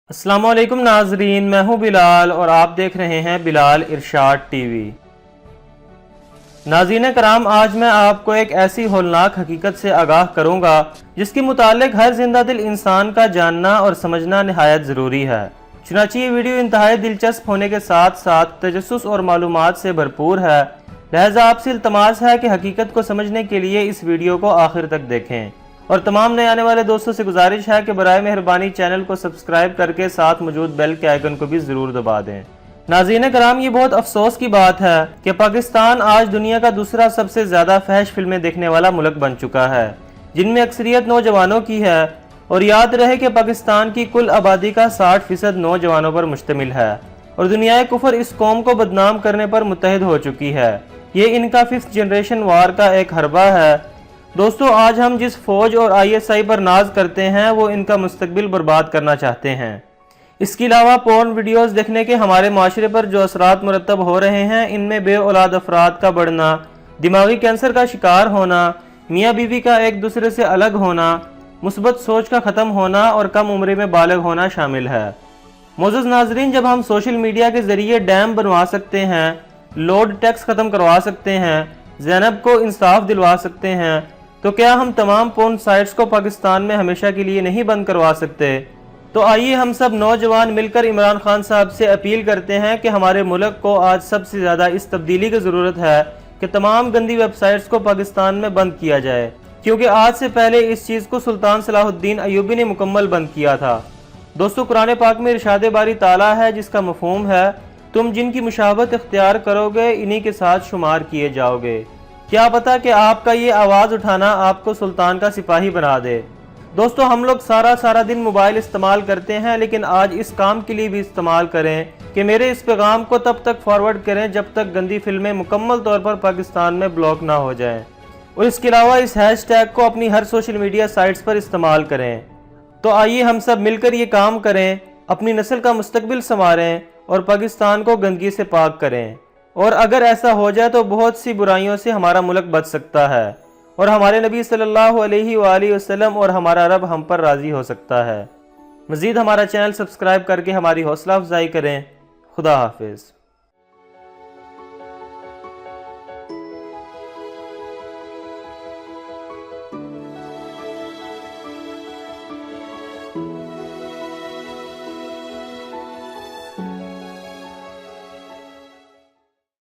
अस्सलामुअलैकुम नाजरीन, मैं हूं बिलाल और आप देख रहे हैं बिलाल इरशाद टीवी। नाज़रीन कराम, आज मैं आपको एक ऐसी होलनाक हकीकत से आगाह करूंगा जिसके मुतालिक हर जिंदा दिल इंसान का जानना और समझना निहायत ज़रूरी है। चुनांचे ये वीडियो इंतहाई दिलचस्प होने के साथ साथ तजस्सुस और मालूमात से भरपूर है, लिहाजा आपसे इल्तमास है कि हकीकत को समझने के लिए इस वीडियो को आखिर तक देखें। और तमाम नए आने वाले दोस्तों से गुजारिश है कि बराए मेहरबानी चैनल को सब्सक्राइब करके साथ मौजूद बेल के आइकन को भी ज़रूर दबा दें। नाज़रीन कराम, ये बहुत अफसोस की बात है कि पाकिस्तान आज दुनिया का दूसरा सबसे ज़्यादा फहश फिल्में देखने वाला मुल्क बन चुका है, जिनमें अक्सरियत नौजवानों की है। और याद रहे कि पाकिस्तान की कुल आबादी का 60% नौजवानों पर मुश्तमिल है और दुनियाए कुफर इस कौम को बदनाम करने पर मुत्तहिद हो चुकी है। ये इनका 5th जनरेशन वार का एक हरबा है। दोस्तों, आज हम जिस फौज और ISI पर नाज करते हैं वो इनका मुस्तकबिल बर्बाद करना चाहते हैं। इसके अलावा पोर्न वीडियोस देखने के हमारे माशरे पर जो असरात मुरतब हो रहे हैं, इनमें बे औलाद अफराद का बढ़ना, दिमागी कैंसर का शिकार होना, मियाँ बीवी का एक दूसरे से अलग होना, मुस्बत सोच का ख़त्म होना और कम उम्र में बालिग होना शामिल है। मोअज़्ज़ज़ नाज़रीन, जब हम सोशल मीडिया के ज़रिए डैम बनवा सकते हैं, लोड टैक्स ख़त्म करवा सकते हैं, ज़ैनब को इंसाफ दिलवा सकते हैं, तो क्या हम तमाम पोर्न साइट्स को पाकिस्तान में हमेशा के लिए नहीं बंद करवा सकते? तो आइए हम सब नौजवान मिलकर इमरान खान साहब से अपील करते हैं कि हमारे मुल्क को आज सबसे ज़्यादा इस तब्दीली की ज़रूरत है कि तमाम गंदी वेबसाइट्स को पाकिस्तान में बंद किया जाए, क्योंकि आज से पहले इस चीज़ को सुल्तान सलाहुद्दीन अय्यूबी ने मुकम्मल बंद किया था। दोस्तों, कुरान पाक में इरशाद बारी ताला है जिसका मफहूम है, तुम जिनकी मुशाबत इख्तियार करोगे इन्हीं के साथ शुमार किए जाओगे। क्या पता कि आपका ये आवाज़ उठाना आपको सुल्तान का सिपाही बना दे। दोस्तों, हम लोग सारा दिन मोबाइल इस्तेमाल करते हैं, लेकिन आज इस काम के लिए भी इस्तेमाल करें कि मेरे इस पैगाम को तब तक फॉरवर्ड करें जब तक गंदी फिल्में मुकम्मल तौर पर पाकिस्तान में ब्लॉक ना हो जाएं। और इसके अलावा इस हैशटैग को अपनी हर सोशल मीडिया साइट्स पर इस्तेमाल करें। तो आइए हम सब मिलकर ये काम करें, अपनी नस्ल का मुस्तकबिल संवारें और पाकिस्तान को गंदगी से पाक करें। और अगर ऐसा हो जाए तो बहुत सी बुराइयों से हमारा मुल्क बच सकता है और हमारे नबी सल्लल्लाहु अलैहि वसल्लम और हमारा रब हम पर राज़ी हो सकता है। मज़ीद हमारा चैनल सब्सक्राइब करके हमारी हौसला अफजाई करें। खुदा हाफिज़।